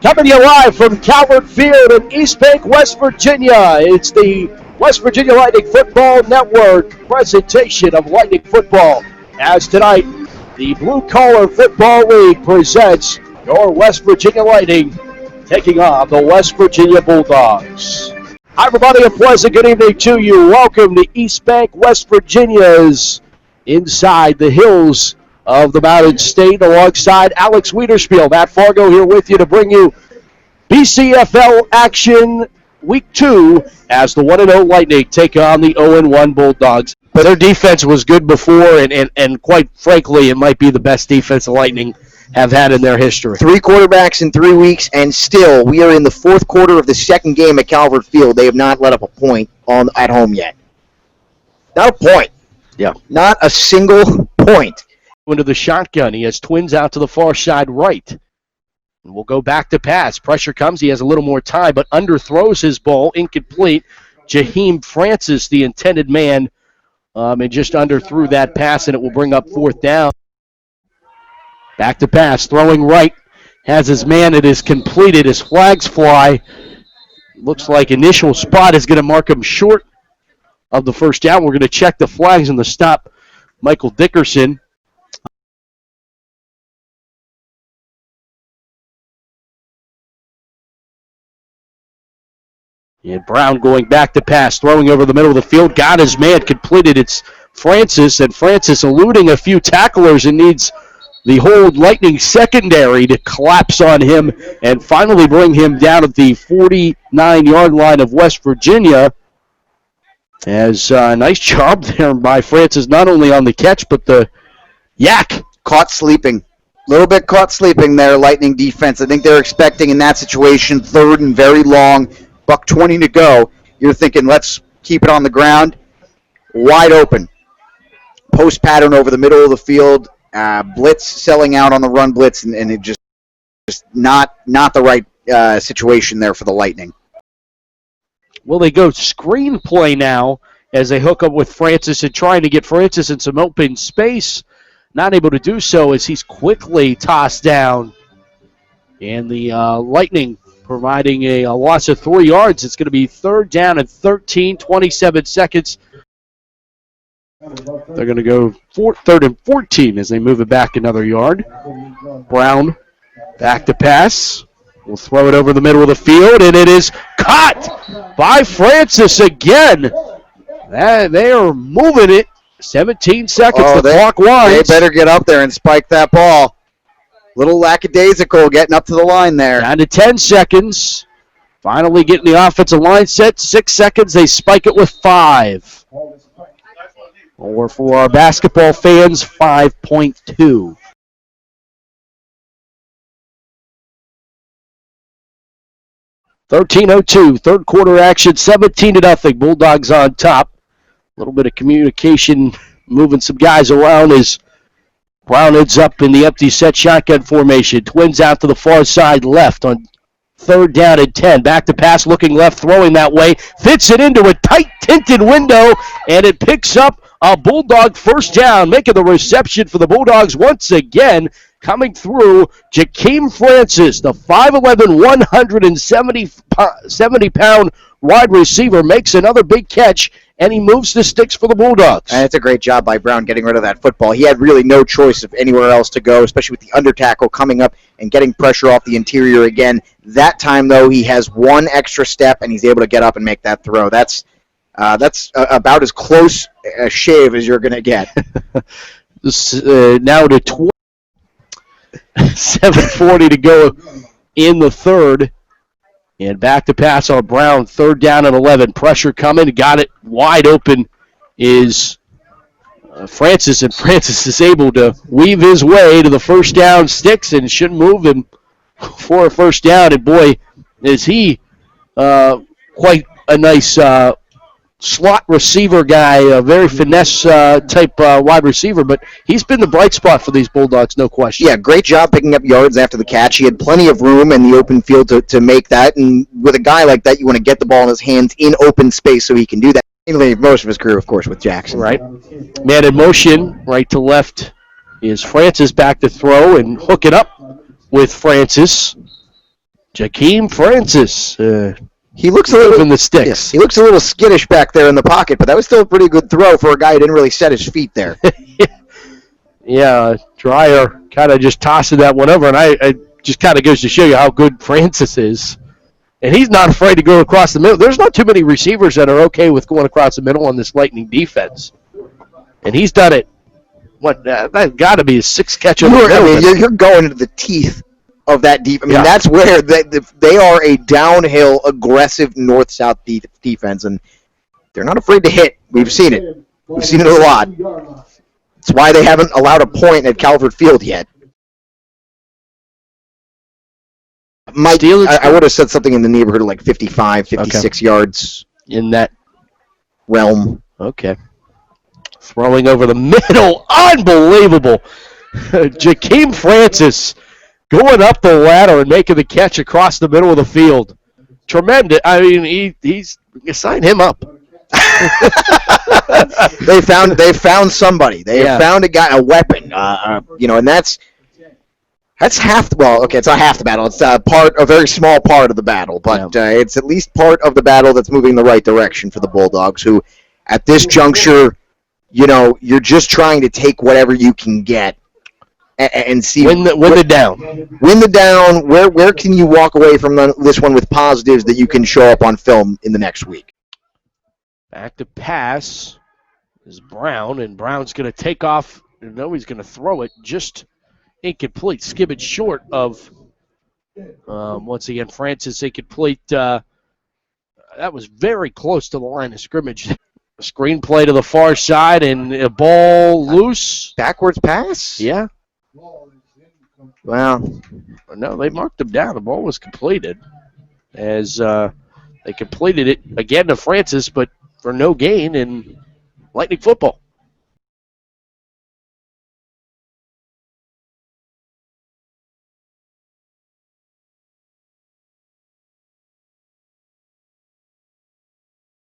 Coming to you live from Calvert Field in East Bank, West Virginia. It's the West Virginia Lightning Football Network presentation of Lightning Football. As tonight, the Blue Collar Football League presents your West Virginia Lightning taking on the West Virginia Bulldogs. Hi, everybody. A pleasant good evening to you. Welcome to East Bank, West Virginia's inside the hills of the Mountain State alongside Alex Wiederspiel. Matt Fargo here with you to bring you BCFL action week 2 as the 1-0 Lightning take on the 0-1 Bulldogs. But their defense was good before, and quite frankly, it might be the best defense the Lightning have had in their history. 3 quarterbacks in 3 weeks, and still, we are in the 4th quarter of the second game at Calvert Field. They have not let up a point at home yet. Not a point. Yeah. Not a single point. Into the shotgun. He has twins out to the far side right. And we'll go back to pass. Pressure comes. He has a little more time, but underthrows his ball. Incomplete. Jahkeem Francis, the intended man, and just underthrew that pass, and it will bring up 4th down. Back to pass. Throwing right. Has his man. It is completed. His flags fly. Looks like initial spot is going to mark him short of the first down. We're going to check the flags and the stop. Michael Dickerson. And Brown going back to pass, throwing over the middle of the field. Got his man, completed. It's Francis, and Francis eluding a few tacklers and needs the whole Lightning secondary to collapse on him and finally bring him down at the 49-yard line of West Virginia. As nice job there by Francis, not only on the catch, but the yak. Caught sleeping. A little bit caught sleeping there, Lightning defense. I think they're expecting in that situation, 3rd and very long, $1:20 to go. You're thinking, let's keep it on the ground. Wide open. Post pattern over the middle of the field. Blitz selling out on the run blitz, and it just not the right situation there for the Lightning. Well, they go screenplay now as they hook up with Francis and trying to get Francis in some open space. Not able to do so as he's quickly tossed down. And the Lightning providing a loss of 3 yards. It's going to be 3rd down and 13, 27 seconds. They're going to go 3rd and 14 as they move it back another yard. Brown back to pass. We'll throw it over the middle of the field, and it is caught by Francis again. They are moving it. 17 seconds, the clock winds. They better get up there and spike that ball. Little lackadaisical getting up to the line there. Down to 10 seconds. Finally getting the offensive line set. 6 seconds. They spike it with 5. Or for our basketball fans, 5.2. .13:02, 3rd quarter action, 17-0. Bulldogs on top. A little bit of communication, moving some guys around as Brown ends up in the empty set shotgun formation. Twins out to the far side left on 3rd down and 10. Back to pass, looking left, throwing that way. Fits it into a tight tinted window, and it picks up a Bulldog first down. Making the reception for the Bulldogs once again. Coming through, Jahkeem Francis, the 5'11", 170-pound wide receiver, makes another big catch, and he moves the sticks for the Bulldogs. And it's a great job by Brown getting rid of that football. He had really no choice of anywhere else to go, especially with the under tackle coming up and getting pressure off the interior again. That time, though, he has one extra step, and he's able to get up and make that throw. That's about as close a shave as you're going to get. Now to 20. 7:40 to go in the 3rd. And back to pass on Brown. 3rd down and 11. Pressure coming. Got it wide open is Francis. And Francis is able to weave his way to the first down sticks and shouldn't move him for a first down. And boy, is he quite a nice slot receiver guy, a very finesse type wide receiver, but he's been the bright spot for these Bulldogs, no question. Yeah, great job picking up yards after the catch. He had plenty of room in the open field to make that, and with a guy like that, you want to get the ball in his hands in open space so he can do that. Most of his career, of course, with Jackson. Right. Man in motion, right to left, is Francis back to throw and hook it up with Francis. Jahkeem Francis. He looks a little in the sticks. He looks a little skittish back there in the pocket, but that was still a pretty good throw for a guy who didn't really set his feet there. Yeah, Dreyer kind of just tossing that one over, and I just kind of goes to show you how good Francis is. And he's not afraid to go across the middle. There's not too many receivers that are okay with going across the middle on this Lightning defense. And he's done it. That's got to be his sixth catch of the middle. You're going into the teeth of that deep. Yeah. That's where they are a downhill, aggressive north-south defense, and they're not afraid to hit. We've seen it. We've seen it a lot. That's why they haven't allowed a point at Calvert Field yet. I would have said something in the neighborhood of like 55, 56 yards. In that realm. Okay. Throwing over the middle. Unbelievable. Jahkeem Francis going up the ladder and making the catch across the middle of the field. Tremendous. I mean, you sign him up. They found somebody. They found a weapon. And that's half. Well, okay, it's not half the battle. It's a very small part of the battle, but it's at least part of the battle that's moving in the right direction for the Bulldogs. Who, at this juncture, you're just trying to take whatever you can get and see win the down. Win the down. Where can you walk away from this one with positives that you can show up on film in the next week? Back to pass is Brown, and Brown's going to take off. No, he's going to throw it just incomplete. Skip it short of, once again, Francis incomplete. That was very close to the line of scrimmage. A screen play to the far side, and a ball loose. Backwards pass? Yeah. Well, no, they marked him down. The ball was completed as they completed it again to Francis, but for no gain in Lightning football.